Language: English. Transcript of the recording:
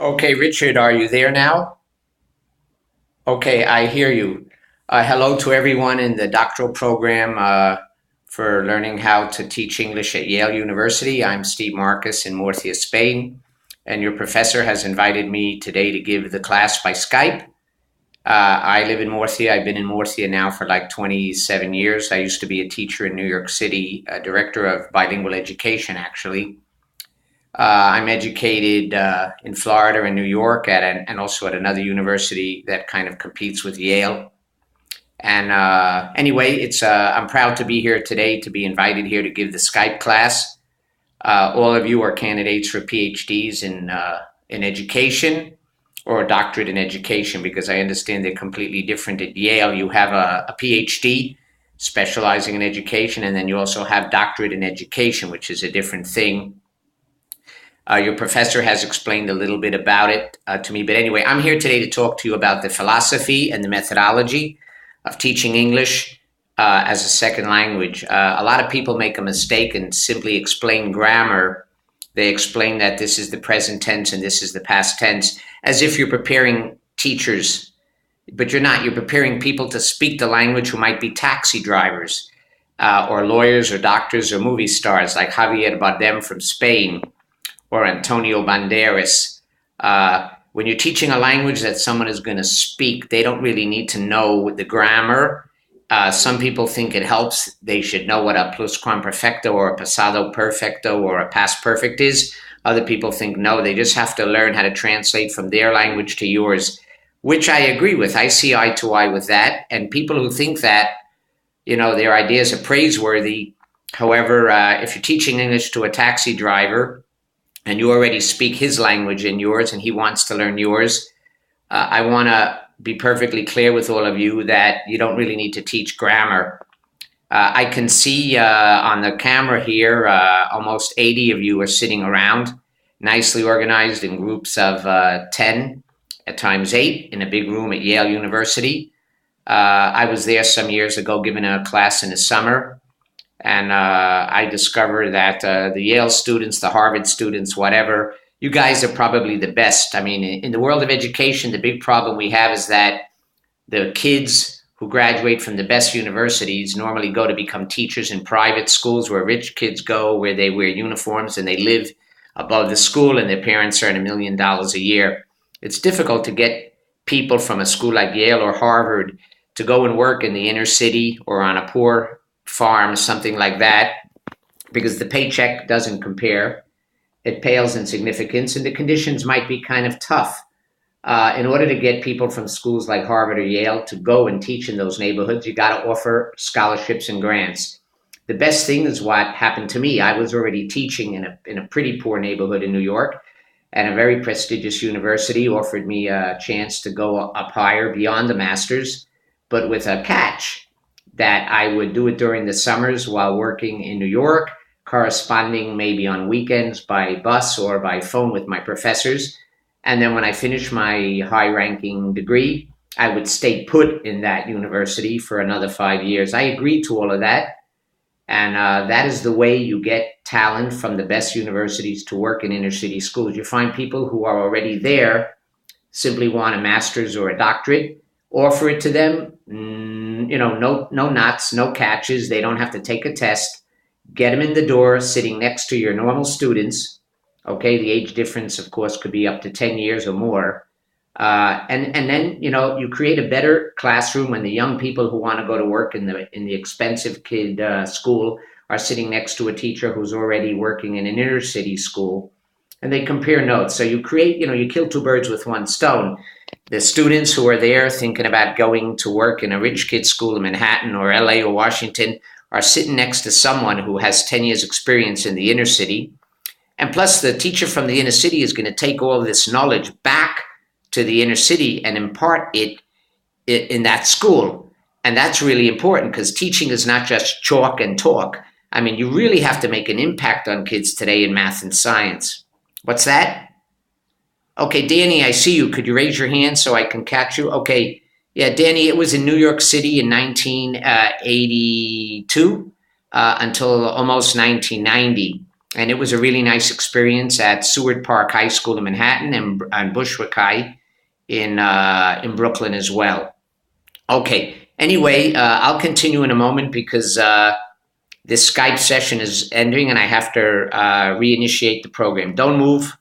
Okay, Richard, are you there now? Okay, I hear you. Hello to everyone in the doctoral program for learning how to teach English at Yale University. I'm Steve Marcus in Murcia, Spain, and your professor has invited me today to give the class by Skype. I live in Murcia. I've been in Murcia now for like 27 years. I used to be a teacher in New York City, a director of bilingual education, actually. I'm educated in Florida and New York and also at another university that kind of competes with Yale. And anyway, I'm proud to be here today to be invited here to give the Skype class. All of you are candidates for PhDs in education or a doctorate in education because I understand they're completely different. At Yale, you have a PhD specializing in education, and then you also have doctorate in education, which is a different thing. Your professor has explained a little bit about it to me. But anyway, I'm here today to talk to you about the philosophy and the methodology of teaching English as a second language. A lot of people make a mistake and simply explain grammar. They explain that this is the present tense and this is the past tense as if you're preparing teachers, but you're not. You're preparing people to speak the language who might be taxi drivers or lawyers or doctors or movie stars like Javier Bardem from Spain or Antonio Banderas. When you're teaching a language that someone is going to speak, they don't really need to know the grammar. Some people think it helps. They should know what a pluscuamperfecto or a pasado perfecto or a past perfect is. Other people think no, they just have to learn how to translate from their language to yours, which I agree with. I see eye to eye with that. And people who think that, their ideas are praiseworthy. However, if you're teaching English to a taxi driver, and you already speak his language and yours, and he wants to learn yours, I want to be perfectly clear with all of you that you don't really need to teach grammar. I can see on the camera here, almost 80 of you are sitting around, nicely organized in groups of 10, at times 8, in a big room at Yale University. I was there some years ago giving a class in the summer. And I discovered that the Yale students, the Harvard students, whatever, you guys are probably the best. I mean, in the world of education, the big problem we have is that the kids who graduate from the best universities normally go to become teachers in private schools where rich kids go, where they wear uniforms and they live above the school and their parents earn $1 million a year. It's difficult to get people from a school like Yale or Harvard to go and work in the inner city or on a poor farm, something like that, because the paycheck doesn't compare. It pales in significance, and the conditions might be kind of tough. In order to get people from schools like Harvard or Yale to go and teach in those neighborhoods, you got to offer scholarships and grants. The best thing is what happened to me. I was already teaching in a pretty poor neighborhood in New York, and a very prestigious university offered me a chance to go up higher beyond the master's, but with a catch that I would do it during the summers while working in New York, corresponding maybe on weekends by bus or by phone with my professors. And then when I finished my high-ranking degree, I would stay put in that university for another 5 years. I agreed to all of that. And that is the way you get talent from the best universities to work in inner city schools. You find people who are already there, simply want a master's or a doctorate, offer it to them. No knots, no catches. They don't have to take a test. Get them in the door, sitting next to your normal students. Okay, the age difference, of course, could be up to 10 years or more. And then you create a better classroom when the young people who want to go to work in the expensive kid school are sitting next to a teacher who's already working in an inner city school, and they compare notes. So you create, you kill two birds with one stone. The students who are there thinking about going to work in a rich kid school in Manhattan or LA or Washington are sitting next to someone who has 10 years experience in the inner city. And plus the teacher from the inner city is going to take all this knowledge back to the inner city and impart it in that school. And that's really important because teaching is not just chalk and talk. I mean, you really have to make an impact on kids today in math and science. What's that? Okay, Danny, I see you. Could you raise your hand so I can catch you? Okay. Yeah, Danny, it was in New York City in 1982 until almost 1990. and it was a really nice experience at Seward Park High School in Manhattan and Bushwick High in Brooklyn as well. Okay. Anyway, I'll continue in a moment because this Skype session is ending and I have to reinitiate the program. Don't move.